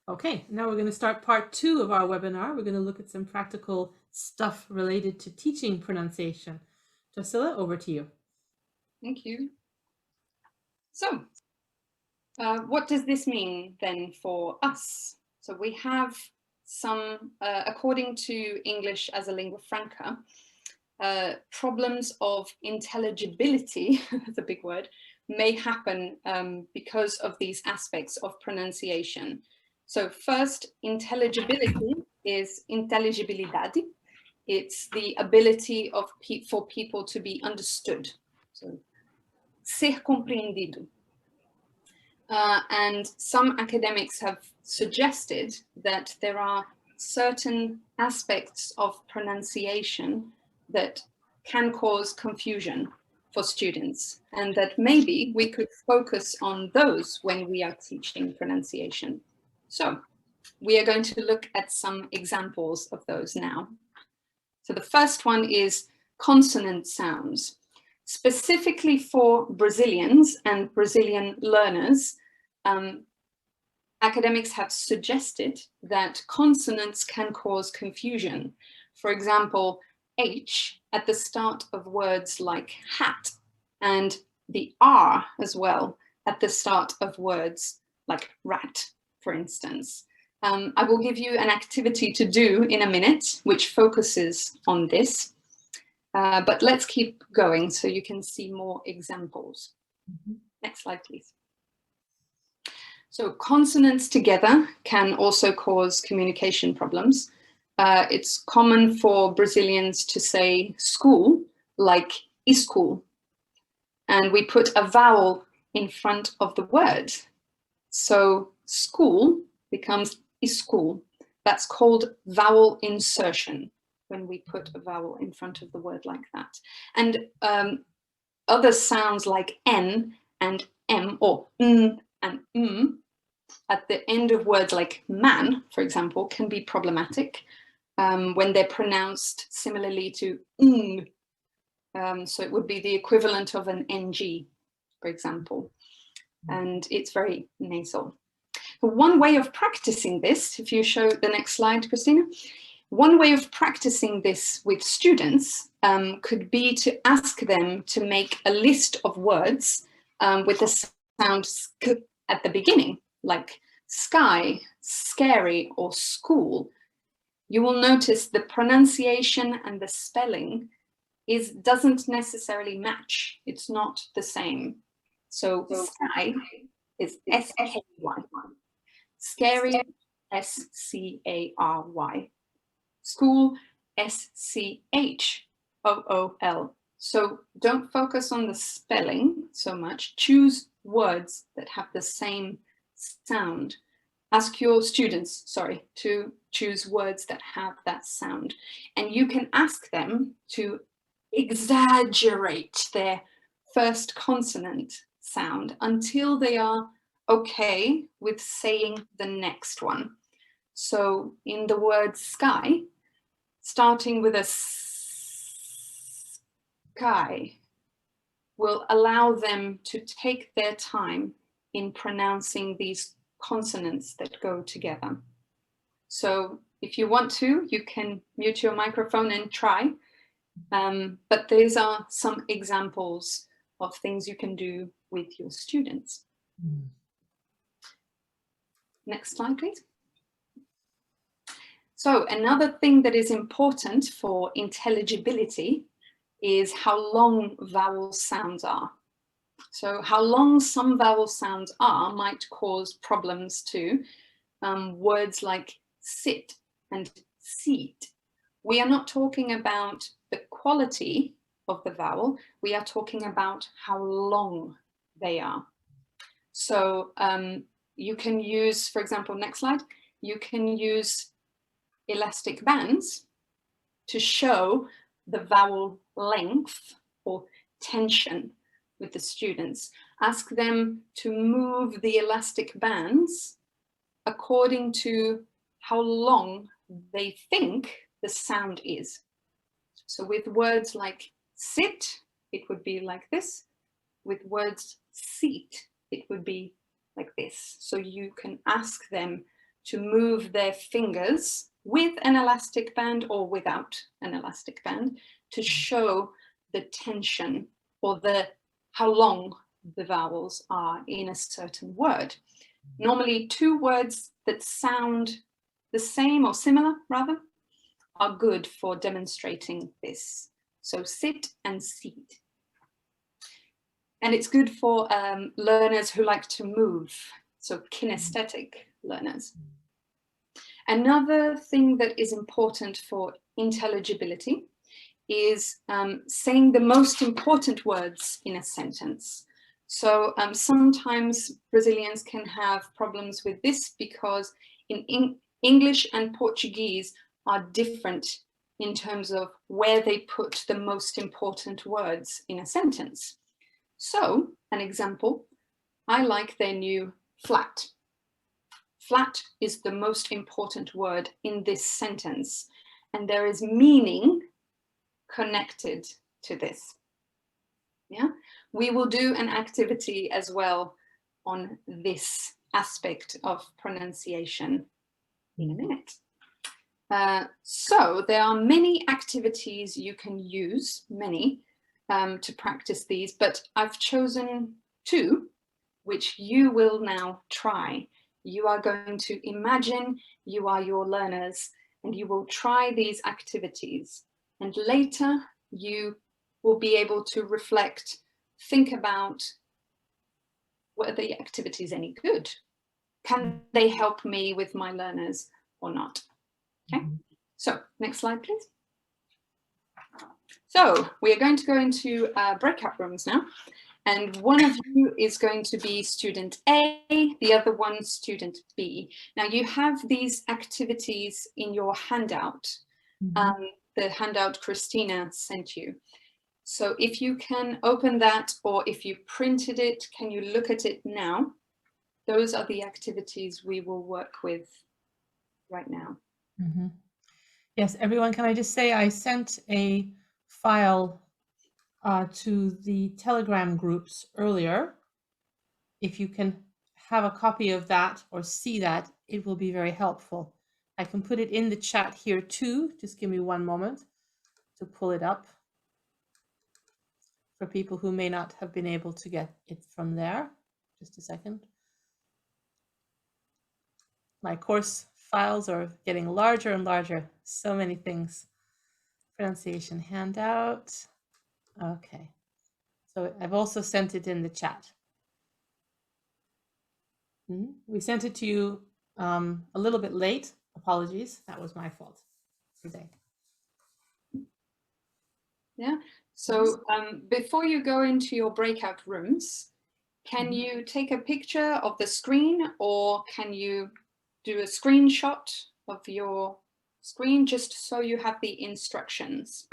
Okay, now we're going to start part 2 of our webinar. We're going to look at some practical stuff related to teaching pronunciation. Tarsila, over to you. Thank you. So, what does this mean then for us? So we have some, according to English as a lingua franca, problems of intelligibility, that's a big word, may happen because of these aspects of pronunciation. So first, intelligibility is intelligibilidad. It's the ability of for people to be understood. So, ser compreendido. And some academics have suggested that there are certain aspects of pronunciation that can cause confusion for students, and that maybe we could focus on those when we are teaching pronunciation. So we are going to look at some examples of those now. So the first one is consonant sounds. Specifically for Brazilians and Brazilian learners, academics have suggested that consonants can cause confusion. For example, H at the start of words like hat, and the R as well at the start of words like rat, for instance. I will give you an activity to do in a minute, which focuses on this. But let's keep going so you can see more examples. Next slide, please. So consonants together can also cause communication problems. It's common for Brazilians to say school like escool, and we put a vowel in front of the word. So school becomes escool. That's called vowel insertion, when we put a vowel in front of the word like that. And other sounds like N and M, or N and at the end of words like man, for example, can be problematic when they're pronounced similarly to ng. So it would be the equivalent of an NG, for example. And it's very nasal. One way of practicing this, if you show the next slide, Christina, one way of practicing this with students could be to ask them to make a list of words with the sound sk at the beginning, like sky, scary, or school. You will notice the pronunciation and the spelling doesn't necessarily match. It's not the same. So sky is S-K-Y. Scary, S-C-A-R-Y. School, S-C-H-O-O-L. So don't focus on the spelling so much. Choose words that have the same sound. Ask your students, sorry, to choose words that have that sound. And you can ask them to exaggerate their first consonant sound until they are okay with saying the next one. So in the word sky, starting with a sky will allow them to take their time in pronouncing these consonants that go together. So if you want to, you can mute your microphone and try. But these are some examples of things you can do with your students. Next slide, please. So another thing that is important for intelligibility is how long vowel sounds are. So how long some vowel sounds are might cause problems too. Words like sit and seat. We are not talking about the quality of the vowel, we are talking about how long they are. So you can use, for example, next slide, you can use elastic bands to show the vowel length or tension with the students. Ask them to move the elastic bands according to how long they think the sound is. So with words like sit, it would be like this. With words seat, it would be like this. So you can ask them to move their fingers with an elastic band or without an elastic band to show the tension or how long the vowels are in a certain word. Normally, two words that sound the same or similar, rather, are good for demonstrating this. So sit and seat. And it's good for learners who like to move, so kinesthetic learners. Another thing that is important for intelligibility is saying the most important words in a sentence. So sometimes Brazilians can have problems with this because in English and Portuguese are different in terms of where they put the most important words in a sentence. So, an example, I like their new flat. Flat is the most important word in this sentence, and there is meaning connected to this. Yeah, we will do an activity as well on this aspect of pronunciation in a minute. So there are many activities you can use, to practice these, but I've chosen two, which you will now try. You are going to imagine you are your learners and you will try these activities. And later you will be able to reflect, think about, were the activities any good? Can they help me with my learners or not? Okay, so next slide, please. So we are going to go into breakout rooms now. And one of you is going to be student A, the other one student B. Now you have these activities in your handout, the handout Christina sent you. So if you can open that, or if you printed it, can you look at it now? Those are the activities we will work with right now. Yes, everyone, can I just say I sent a file to the Telegram groups earlier. If you can have a copy of that or see that, it will be very helpful. I can put it in the chat here too. Just give me one moment to pull it up for people who may not have been able to get it from there. Just a second. My course files are getting larger and larger. So many things. Pronunciation handout. Okay. So I've also sent it in the chat. We sent it to you a little bit late. Apologies. That was my fault today. Yeah. So before you go into your breakout rooms, can you take a picture of the screen, or can you do a screenshot of your screen just so you have the instructions?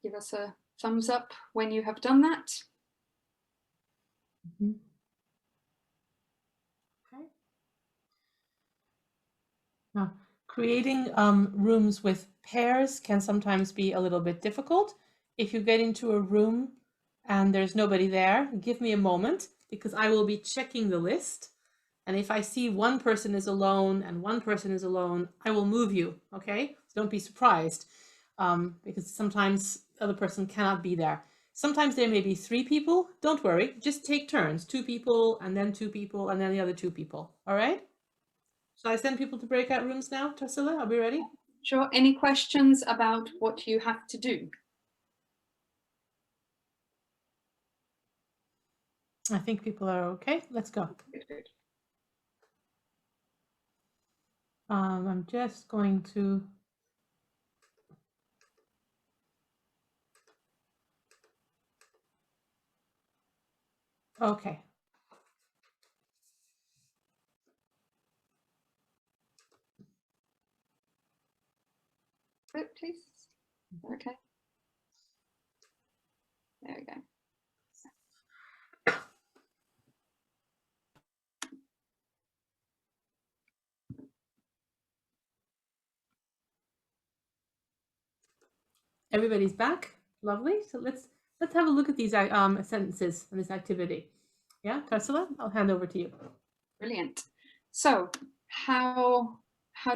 Give us a thumbs up when you have done that. Okay. Now, creating rooms with pairs can sometimes be a little bit difficult. If you get into a room and there's nobody there, give me a moment, because I will be checking the list. And if I see one person is alone and one person is alone, I will move you, okay? So don't be surprised, because sometimes the other person cannot be there. Sometimes there may be 3 people. Don't worry, just take turns. 2 people, and then 2 people, and then the other 2 people, all right? Shall I send people to breakout rooms now, Tarsila? Are we ready? Sure. Any questions about what you have to do? I think people are okay. Let's go. Good. I'm just going to... Okay. Please. Okay. There we go. Everybody's back. Lovely. So let's have a look at these sentences and this activity. Yeah, Tarsila, I'll hand over to you. Brilliant. So how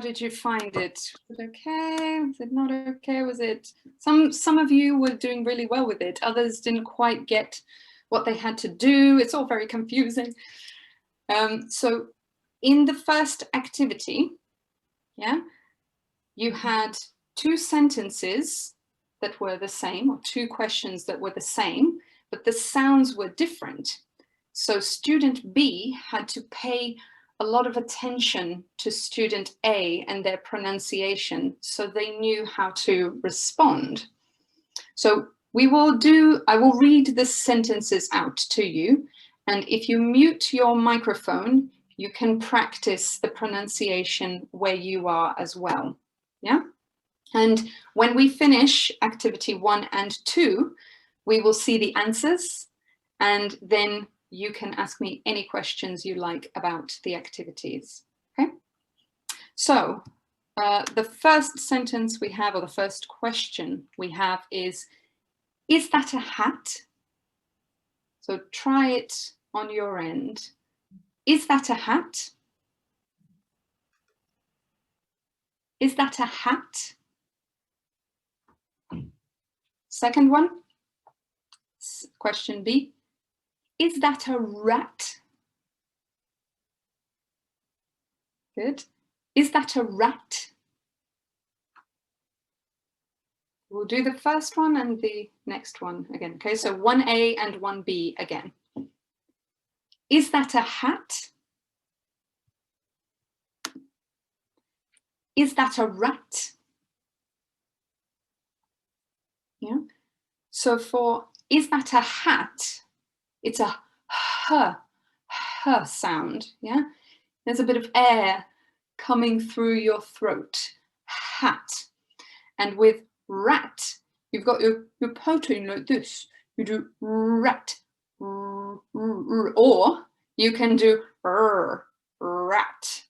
did you find it? Was it okay? Was it not okay? Was it some of you were doing really well with it, others didn't quite get what they had to do. It's all very confusing. So in the first activity, yeah, you had two sentences that were the same, or two questions that were the same, but the sounds were different. So student B had to pay a lot of attention to student A and their pronunciation, so they knew how to respond. So I will read the sentences out to you, and if you mute your microphone, you can practice the pronunciation where you are as well. Yeah? And when we finish activity 1 and 2, we will see the answers, and then you can ask me any questions you like about the activities. Okay? So the first sentence we have, or the first question we have is that a hat? So try it on your end. Is that a hat? Is that a hat? Second one, question B. Is that a rat? Good. Is that a rat? We'll do the first one and the next one again. Okay, so 1A and 1B again. Is that a hat? Is that a rat? Yeah. So for is that a hat, it's a h sound. Yeah. There's a bit of air coming through your throat. Hat. And with rat, you've got your protein like this. You do rat, or you can do rat.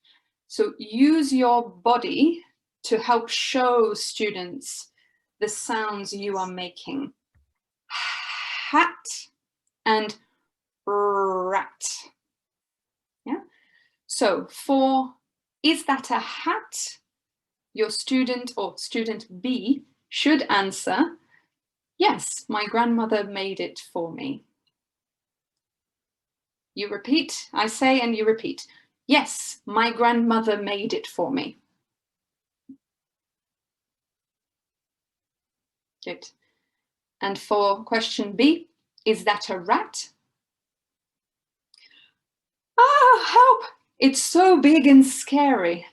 So use your body to help show students the sounds you are making. Hat and rat. Yeah. So for is that a hat? Your student or student B should answer, yes, my grandmother made it for me. You repeat, I say, and you repeat, yes, my grandmother made it for me. Good. And for question B, is that a rat? Ah, help! It's so big and scary.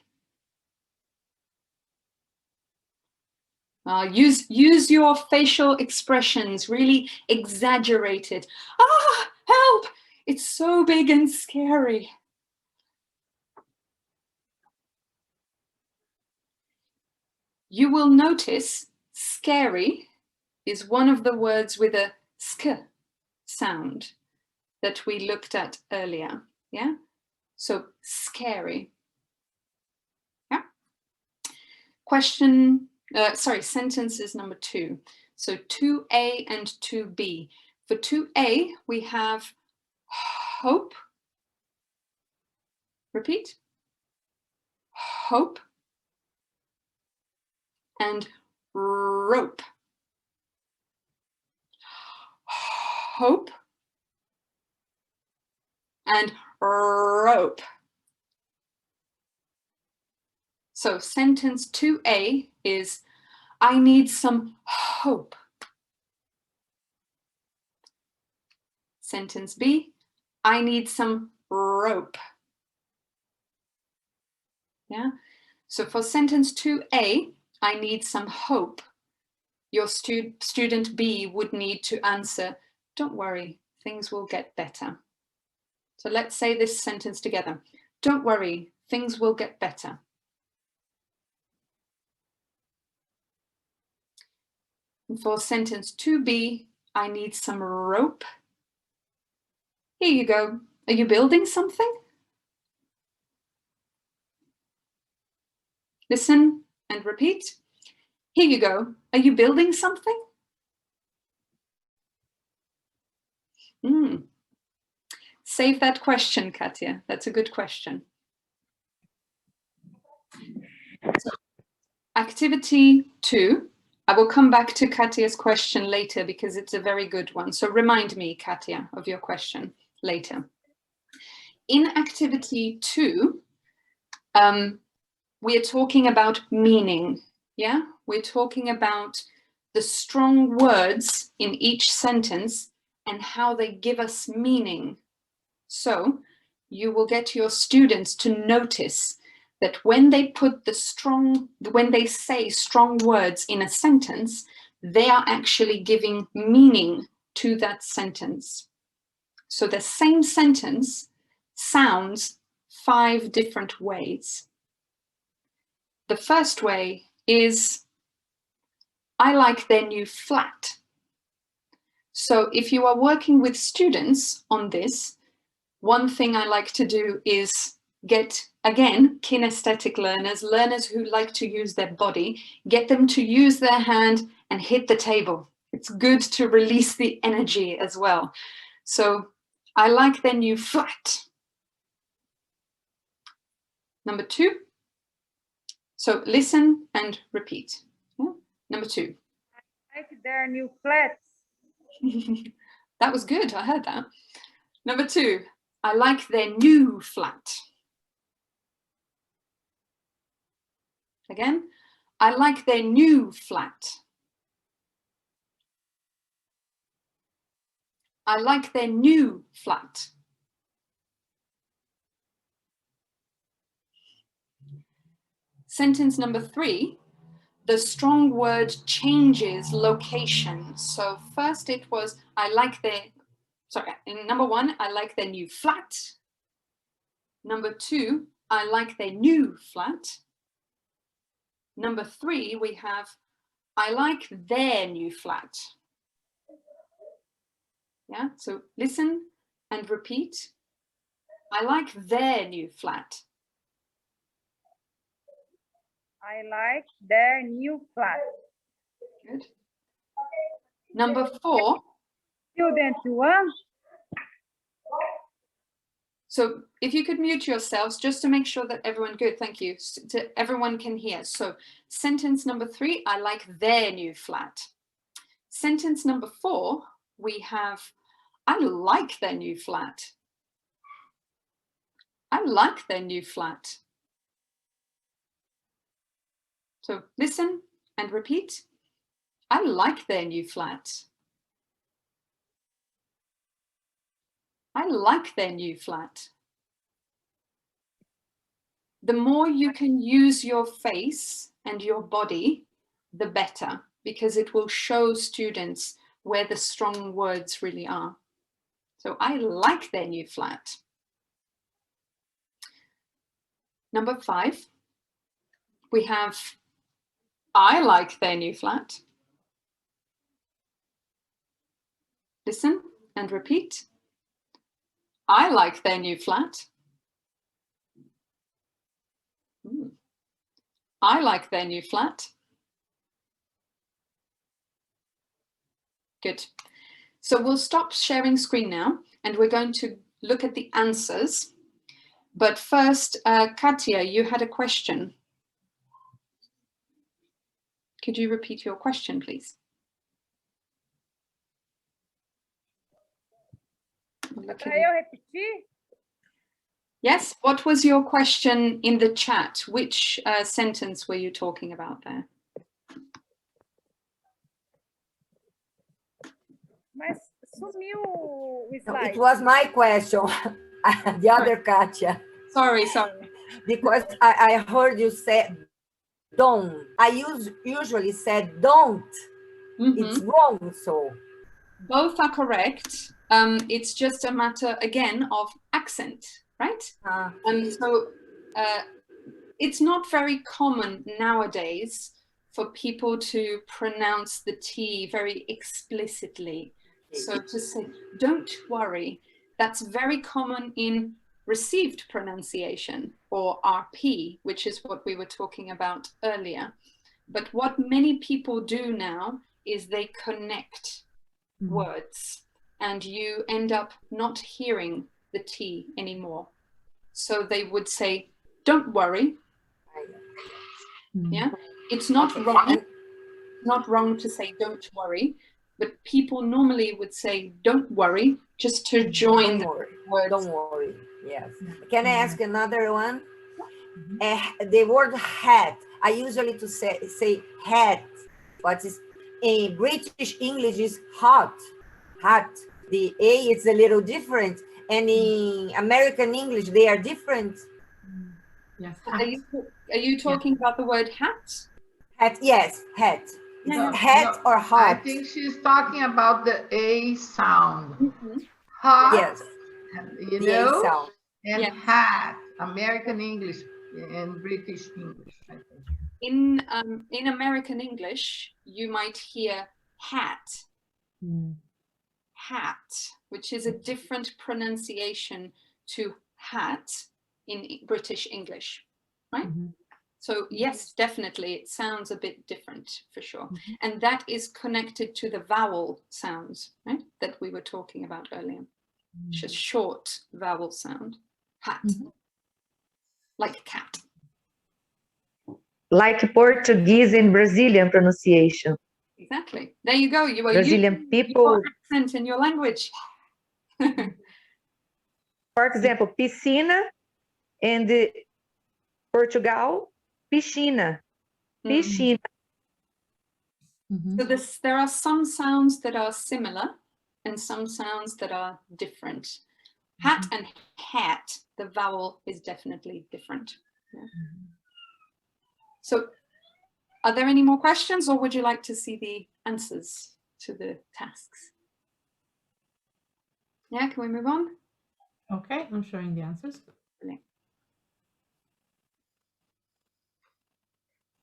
Use your facial expressions, really exaggerated. Ah, help! It's so big and scary. You will notice scary is one of the words with a sk sound that we looked at earlier. Yeah? So scary. Yeah? Sentence is number 2. So 2A and 2B. For 2A, we have hope. Repeat. Hope. And rope. Hope and rope. So sentence 2A is, I need some hope. Sentence B, I need some rope. Yeah. So for sentence 2A, I need some hope. Your student B would need to answer, don't worry, things will get better. So let's say this sentence together. Don't worry, things will get better. And for sentence 2B, I need some rope. Here you go. Are you building something? Listen and repeat. Here you go. Are you building something? Save that question, Katja. That's a good question. So, activity 2. I will come back to Katja's question later because it's a very good one. So remind me, Katja, of your question later. In activity 2, we are talking about meaning. Yeah, we're talking about the strong words in each sentence and how they give us meaning. So you will get your students to notice that when they say strong words in a sentence, they are actually giving meaning to that sentence. So the same sentence sounds 5 different ways. The first way is, I like their new flat. So if you are working with students on this, one thing I like to do is get, again, kinesthetic learners who like to use their body, get them to use their hand and hit the table. It's good to release the energy as well. So I like their new flat. Number 2. So listen and repeat. Yeah? Number 2. I like their new flats. That was good, I heard that. Number 2, I like their new flat. Again, I like their new flat. I like their new flat. Sentence number 3, the strong word changes location. So first it was, in number 1, I like their new flat. Number 2, I like their new flat. Number 3, we have, I like their new flat. Yeah, so listen and repeat. I like their new flat. I like their new flat. Good. Number 4. Student 1. So if you could mute yourselves just to make sure that everyone, good, thank you, everyone can hear. So sentence number 3, I like their new flat. Sentence number 4, we have, I like their new flat. I like their new flat. So listen and repeat. I like their new flat. I like their new flat. The more you can use your face and your body, the better, because it will show students where the strong words really are. So I like their new flat. Number 5, we have, I like their new flat. Listen and repeat. I like their new flat. I like their new flat. Good. So we'll stop sharing screen now and we're going to look at the answers. But first, Katja, you had a question. Could you repeat your question, please? Yes, what was your question in the chat? Which sentence were you talking about there? Mas sumiu o No, slide. it was my question, the other Katja. Sorry. Because I heard you say don't. I usually said don't. It's wrong, so. Both are correct. It's just a matter, again, of accent, right? So it's not very common nowadays for people to pronounce the T very explicitly. So to say, don't worry, that's very common in received pronunciation, or RP, which is what we were talking about earlier. But what many people do now is they connect words. and you end up not hearing the T anymore. So they would say, don't worry. Yeah, it's not wrong. Not wrong to say don't worry, but people normally would say don't worry just to join the words. Don't worry. Yes. Can I ask another one? The word hat. I usually to say hat, but in British English is hot. Hat. The A is a little different, and in American English they are different. Yes. Are you talking about the word hat? Hat. Yes. Hat. No, hat or hot? I think she's talking about the A sound. Hot. Yes. You The know, A sound. and yes. hat, American English and British English, I think. In American English, you might hear hat, hat, which is a different pronunciation to hat in British English, right? So yes, definitely, it sounds a bit different for sure. And that is connected to the vowel sounds, right? That we were talking about earlier. It's a short vowel sound, hat, like cat. Like Portuguese and Brazilian pronunciation. Exactly. There you go. You are Brazilian using people. your accent in your language. For example, piscina and Portugal, piscina. Piscina. So there are some sounds that are similar and some sounds that are different. Hat and hat, the vowel is definitely different. Yeah. So are there any more questions, or would you like to see the answers to the tasks? Yeah, can we move on? Okay, I'm showing the answers. Brilliant.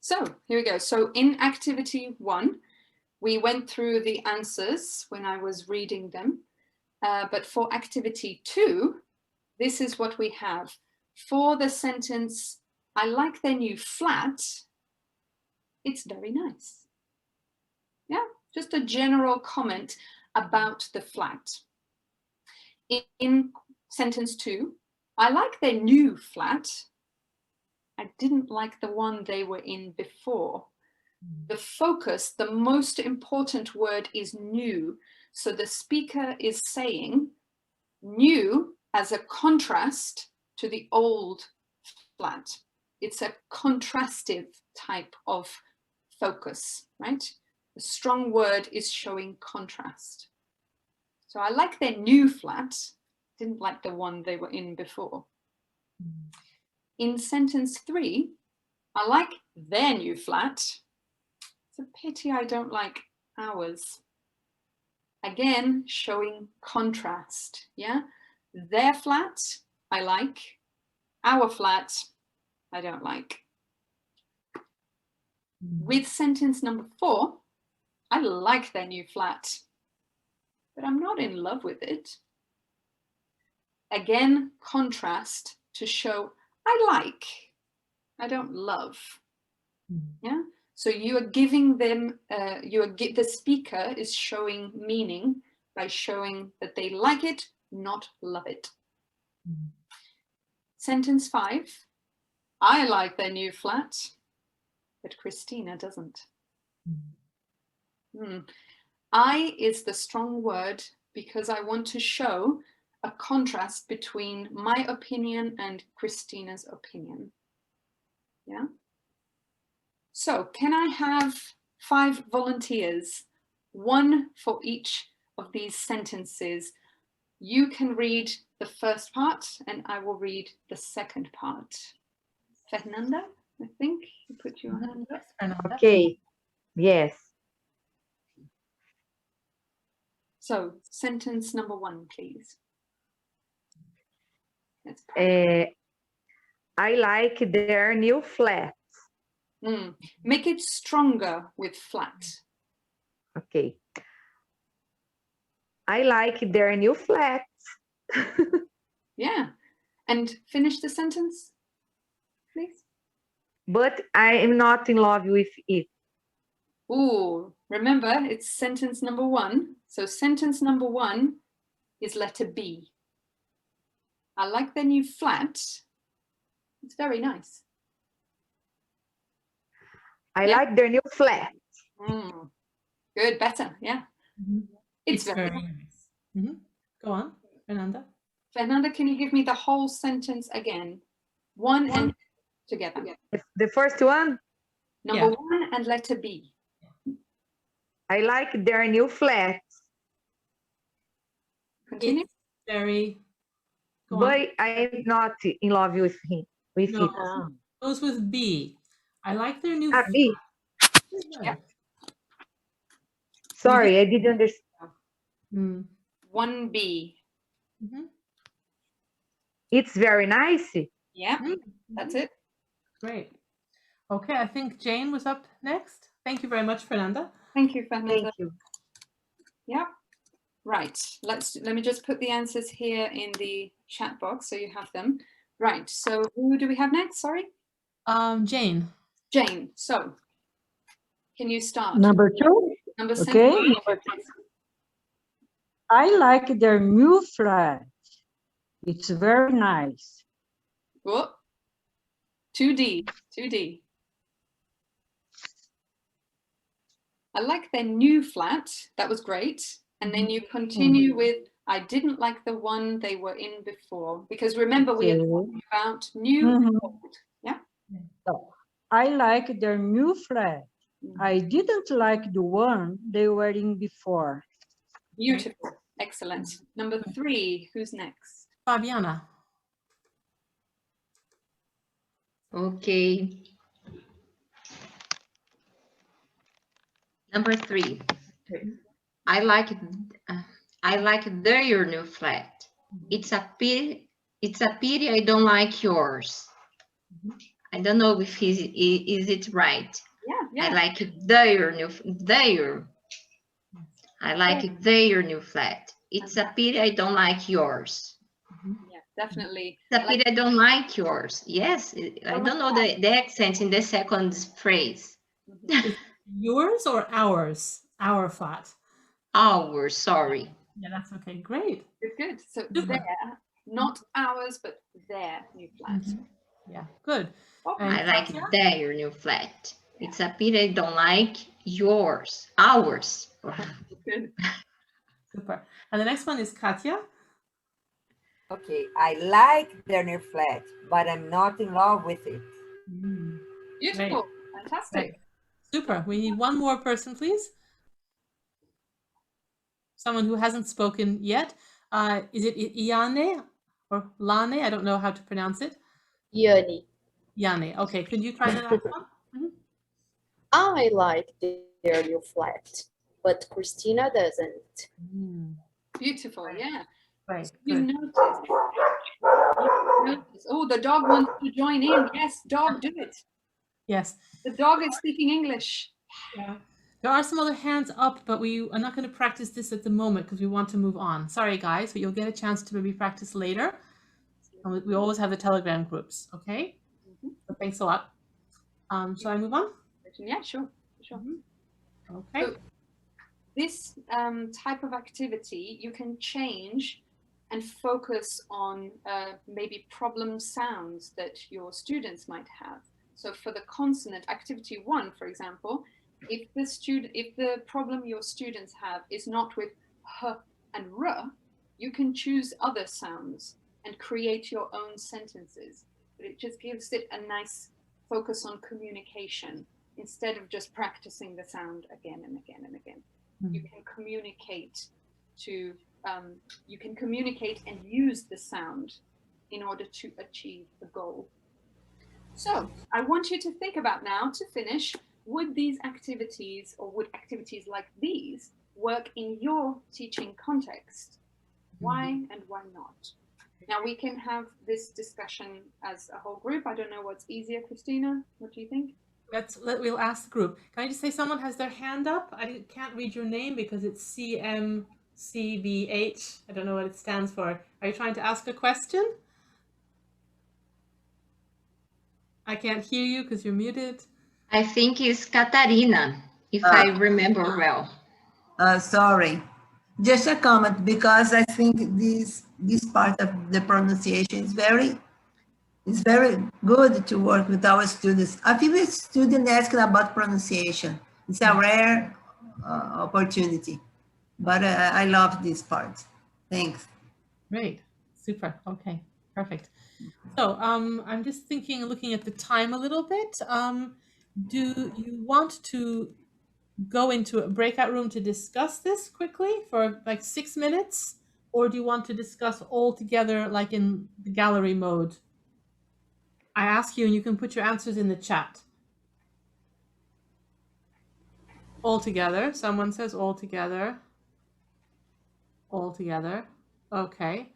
So here we go. So in activity 1, we went through the answers when I was reading them. But for activity 2, this is what we have. For the sentence, I like their new flat, it's very nice. Yeah, just a general comment about the flat. In sentence 2, I like their new flat. I didn't like the one they were in before. The focus, the most important word is new. So the speaker is saying new as a contrast to the old flat. It's a contrastive type of focus, right? The strong word is showing contrast. So I like their new flat, didn't like the one they were in before. In sentence 3, I like their new flat. It's a pity I don't like ours. Again, showing contrast, yeah? Their flat, I like. Our flat, I don't like. With sentence number 4, I like their new flat, but I'm not in love with it. Again, contrast to show I like, I don't love. Yeah. So you are giving them, the speaker is showing meaning by showing that they like it, not love it. Sentence 5, I like their new flat, but Christina doesn't. I is the strong word because I want to show a contrast between my opinion and Christina's opinion. Yeah. So can I have 5 volunteers, 1 for each of these sentences? You can read the first part and I will read the second part. Fernanda, I think you put your hand up. Okay, yes. So sentence number 1, please. I like their new flat. Make it stronger with flat. Okay. I like their new flat. Yeah. And finish the sentence, please. But I am not in love with it. Ooh, remember, it's sentence number 1. So sentence number 1, is letter B. I like their new flat. It's very nice. I Yeah. like their new flat. Good, better, yeah. It's very very nice. Go on, Fernanda. Fernanda, can you give me the whole sentence again? One and together. The first one, Number one and letter B. I like their new flat. Continue. It's very. Go on. But I'm not in love with him. With No, it. goes with B. I like their new. B. Yeah. Sorry, I didn't understand. 1B. It's very nice. Yeah, that's it. Great. Okay, I think Jane was up next. Thank you very much, Fernanda. Thank you, Fernanda. Thank you. Yeah. Right. Let me just put the answers here in the chat box so you have them. Right. So who do we have next? Sorry. Jane. Jane. So can you start? Number 2. Number Okay. I like their new flat. It's very nice. Whoop. 2D. 2D. I like their new flat. That was great. And then you continue with, I didn't like the one they were in before. Because remember, we are talking about new and old. Yeah. I like their new flat. I didn't like the one they were in before. Beautiful. Excellent. Number 3, who's next? Fabiana. Okay. Number 3. I like their new flat. It's a pity I don't like yours. I don't know if is it right. Yeah. I like their new flat. It's a pity I don't like yours. Yeah, definitely. It's a pity I don't like yours. Yes, I don't know the accent in the second phrase. Yours or ours? Our flat. Ours, sorry. Yeah, that's okay. Great. Good. So their, not ours, but their new flat. Yeah, good. Okay. I like their new flat. It's a pity I don't like yours. Ours. Good. Super. And the next one is Katya. Okay, I like their new flat, but I'm not in love with it. Beautiful. Fantastic. Great. Super. We need one more person, please. Someone who hasn't spoken yet. Is it Iane or Lane? I don't know how to pronounce it. Yoni. Yane. Okay, could you try the last one? I like their new flat, but Christina doesn't. Beautiful. Yeah. Right. You notice. Oh, the dog wants to join in. Yes, dog, do it. Yes. The dog is speaking English. Yeah. There are some other hands up, but we are not going to practice this at the moment because we want to move on. Sorry, guys, but you'll get a chance to maybe practice later. And we always have the Telegram groups, okay? So thanks a lot. Shall I move on? Yeah, sure. Okay. So this type of activity, you can change and focus on maybe problem sounds that your students might have. So for the consonant, activity 1, for example, if the problem your students have is not with h and r, you can choose other sounds and create your own sentences. But it just gives it a nice focus on communication instead of just practicing the sound again and again and again. You can communicate and use the sound in order to achieve the goal. So I want you to think about now, to finish, would these activities, or would activities like these work in your teaching context? Why and why not? Now we can have this discussion as a whole group. I don't know what's easier, Christina. What do you think? We'll ask the group. Can I just say someone has their hand up? I can't read your name because it's CMCBH. I don't know what it stands for. Are you trying to ask a question? I can't hear you because you're muted. I think it's Katarina, if I remember well. Sorry. Just a comment, because I think this part of the pronunciation is very good to work with our students. A few students asking about pronunciation. It's a rare opportunity, but I love this part. Thanks. Great, super. Okay, perfect. So I'm just thinking, looking at the time a little bit. Do you want to go into a breakout room to discuss this quickly for like 6 minutes? Or do you want to discuss all together like in the gallery mode? I ask you and you can put your answers in the chat. All together. Someone says all together. All together. Okay.